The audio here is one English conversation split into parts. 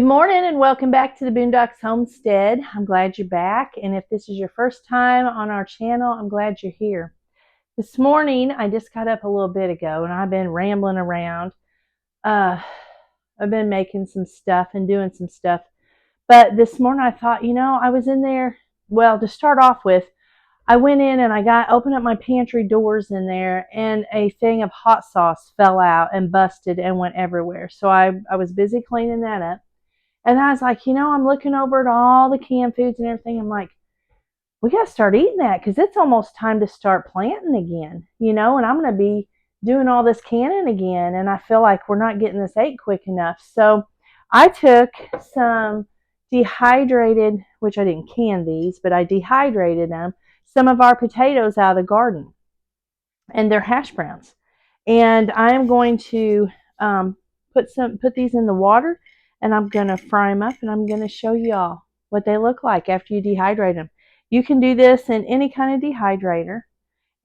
Good morning and welcome back to the Boondocks Homestead. I'm glad you're back, and if this is your first time on our channel, I'm glad you're here. This morning, I just got up a little bit ago and I've been rambling around. I've been making some stuff and doing some stuff, but this morning I thought, I was in there. Well, to start off with, I went in and I opened up my pantry doors in there, and a thing of hot sauce fell out and busted and went everywhere. So I was busy cleaning that up. And I was like, I'm looking over at all the canned foods and everything. I'm like, we got to start eating that because it's almost time to start planting again, and I'm going to be doing all this canning again. And I feel like we're not getting this ate quick enough. So I took some dehydrated, which I didn't can these, but I dehydrated them, some of our potatoes out of the garden. And they're hash browns. And I am going to put these in the water, and I'm going to fry them up, and I'm going to show y'all what they look like after you dehydrate them. You can do this in any kind of dehydrator,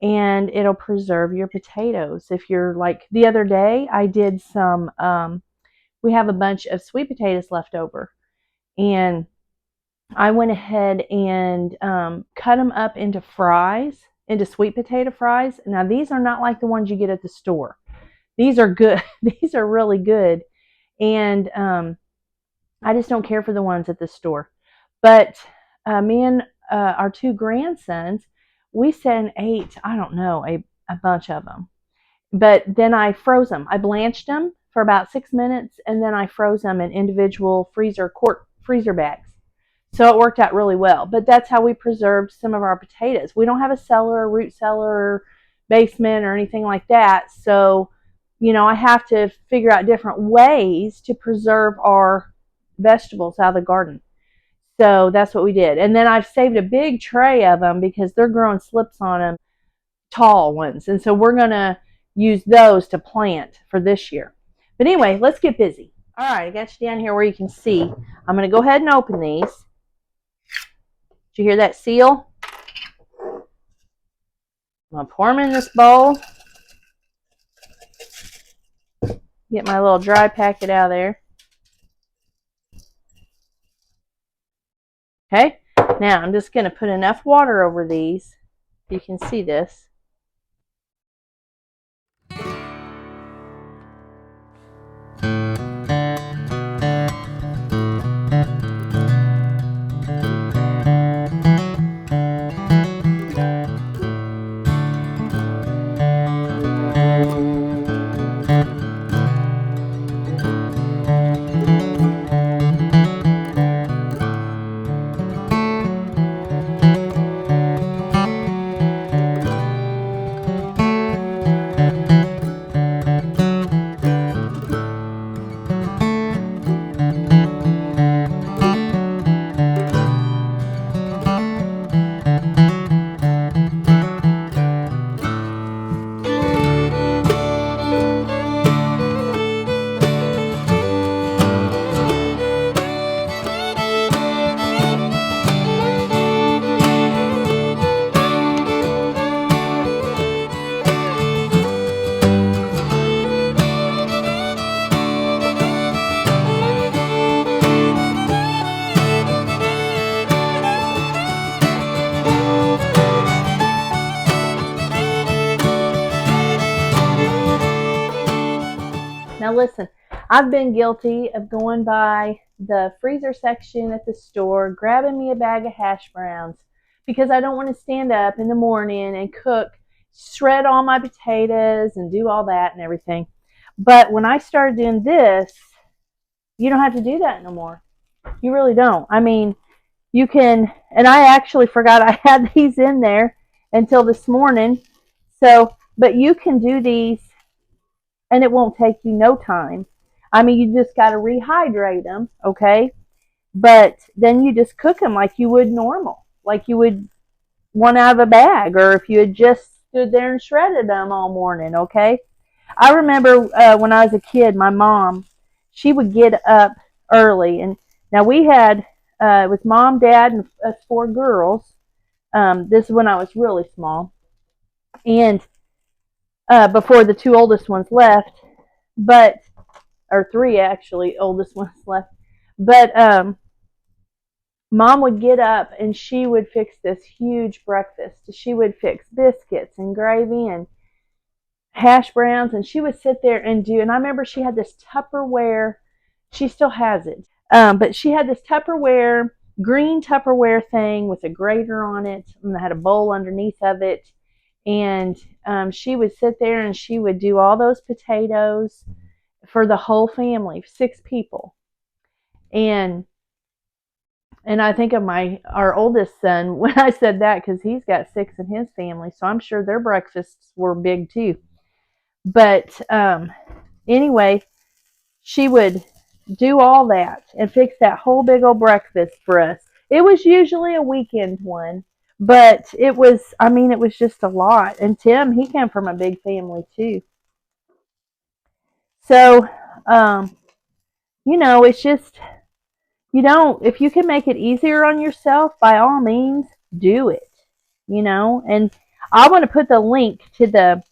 and it'll preserve your potatoes. If you're like the other day, I did some, we have a bunch of sweet potatoes left over, and I went ahead and cut them up into fries, into sweet potato fries. Now, these are not like the ones you get at the store. These are good. These are really good. And I just don't care for the ones at the store. But me and our two grandsons, we sat and ate, I don't know, a bunch of them. But then I froze them. I blanched them for about 6 minutes, and then I froze them in individual quart freezer bags. So it worked out really well. But that's how we preserved some of our potatoes. We don't have a cellar, root cellar, basement, or anything like that. So, I have to figure out different ways to preserve our vegetables out of the garden. So that's what we did. And then I've saved a big tray of them because they're growing slips on them, tall ones. And so we're going to use those to plant for this year. But anyway, let's get busy. All right, I got you down here where you can see. I'm going to go ahead and open these. Did you hear that seal? I'm going to pour them in this bowl. Get my little dry packet out of there. Okay, now I'm just going to put enough water over these. You can see this. Now listen, I've been guilty of going by the freezer section at the store, grabbing me a bag of hash browns because I don't want to stand up in the morning and cook, shred all my potatoes and do all that and everything. But when I started doing this, you don't have to do that no more. You really don't. I mean, you can, and I actually forgot I had these in there until this morning. So, but you can do these and it won't take you no time. I mean, you just got to rehydrate them, okay? But then you just cook them like you would normal, like you would one out of a bag, or if you had just stood there and shredded them all morning, okay? I remember when I was a kid, my mom, she would get up early, and now we had, it was mom, dad, and us 4 girls. This is when I was really small, and before the 2 oldest ones left, or 3 actually oldest ones left. But Mom would get up and she would fix this huge breakfast. She would fix biscuits and gravy and hash browns, and she would sit there and do. And I remember she had this Tupperware. She still has it, but she had this Tupperware, green Tupperware thing with a grater on it, and it had a bowl underneath of it. And she would sit there and she would do all those potatoes for the whole family, 6 people. And I think of our oldest son when I said that, because he's got 6 in his family, so I'm sure their breakfasts were big too. But anyway, she would do all that and fix that whole big old breakfast for us. It was usually a weekend one, but it was, I mean, it was just a lot. And Tim, he came from a big family too. So, it's just, if you can make it easier on yourself, by all means, do it, and I want to put the link to the,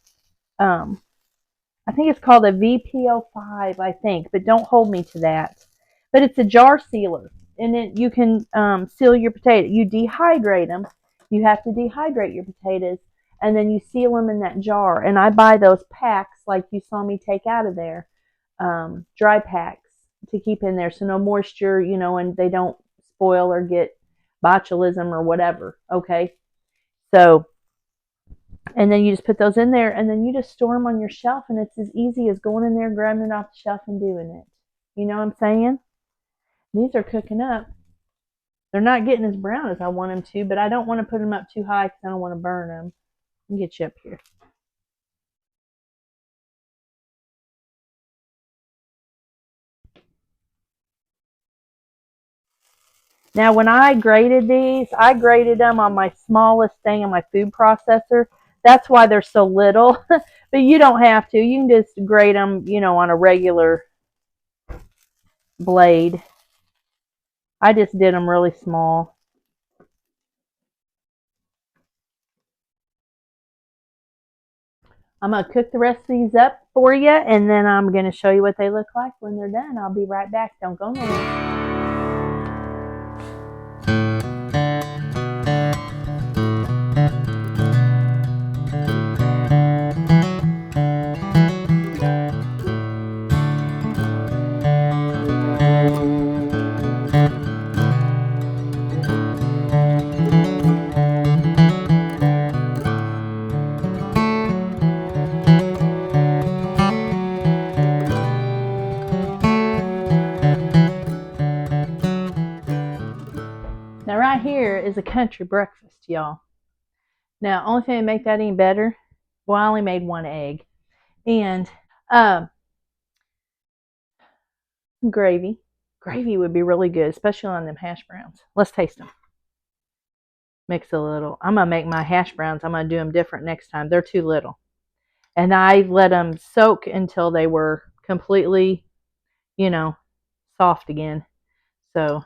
I think it's called a VPO5, I think, but don't hold me to that. But it's a jar sealer, and you can seal your potato. You dehydrate them. You have to dehydrate your potatoes, and then you seal them in that jar. And I buy those packs like you saw me take out of there, dry packs to keep in there, so no moisture, and they don't spoil or get botulism or whatever. Okay, so. And then you just put those in there, and then you just store them on your shelf, and it's as easy as going in there, grabbing it off the shelf, and doing it. You know what I'm saying? These are cooking up. They're not getting as brown as I want them to, but I don't want to put them up too high because I don't want to burn them. Let me get you up here. Now, when I graded these, I graded them on my smallest thing on my food processor. That's why they're so little. But you don't have to. You can just grade them, on a regular blade. I just did them really small. I'm going to cook the rest of these up for you, and then I'm going to show you what they look like when they're done. I'll be right back. Don't go nowhere. Now, right here is a country breakfast, y'all. Now, only thing to make that any better, well, I only made 1 egg. And gravy. Gravy would be really good, especially on them hash browns. Let's taste them. Mix a little. I'm going to make my hash browns. I'm going to do them different next time. They're too little. And I let them soak until they were completely, soft again. So,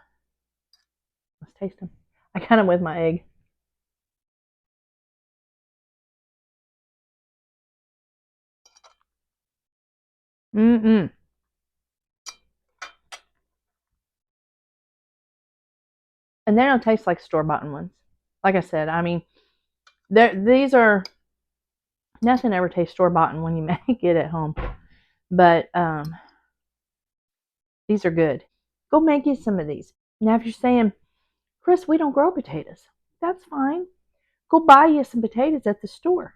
let's taste them. I got them with my egg. Mm-mm. And they don't taste like store-bought ones. Like I said, I mean, these are, nothing ever tastes store-bought when you make it at home. But these are good. Go make you some of these. Now, if you're saying, Chris, we don't grow potatoes, that's fine. Go buy you some potatoes at the store.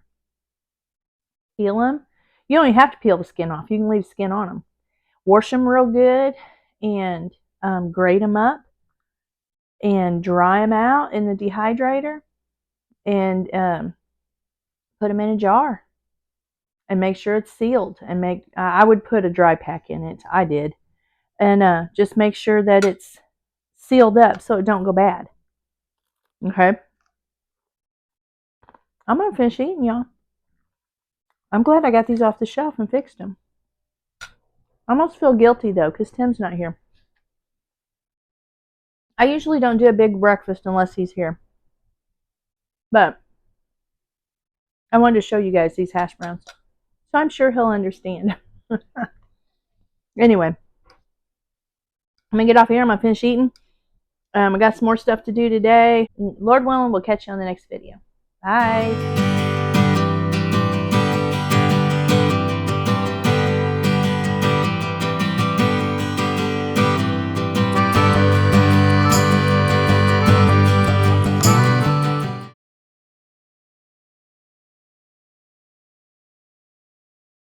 Peel them. You don't even have to peel the skin off. You can leave skin on them. Wash them real good and grate them up and dry them out in the dehydrator and put them in a jar and make sure it's sealed. And I would put a dry pack in it. I did. And just make sure that it's sealed up so it don't go bad. Okay. I'm going to finish eating, y'all. I'm glad I got these off the shelf and fixed them. I almost feel guilty, though, because Tim's not here. I usually don't do a big breakfast unless he's here. But I wanted to show you guys these hash browns. So I'm sure he'll understand. Anyway, I'm going to get off here. I'm going to finish eating. I got some more stuff to do today. Lord willing, we'll catch you on the next video. Bye.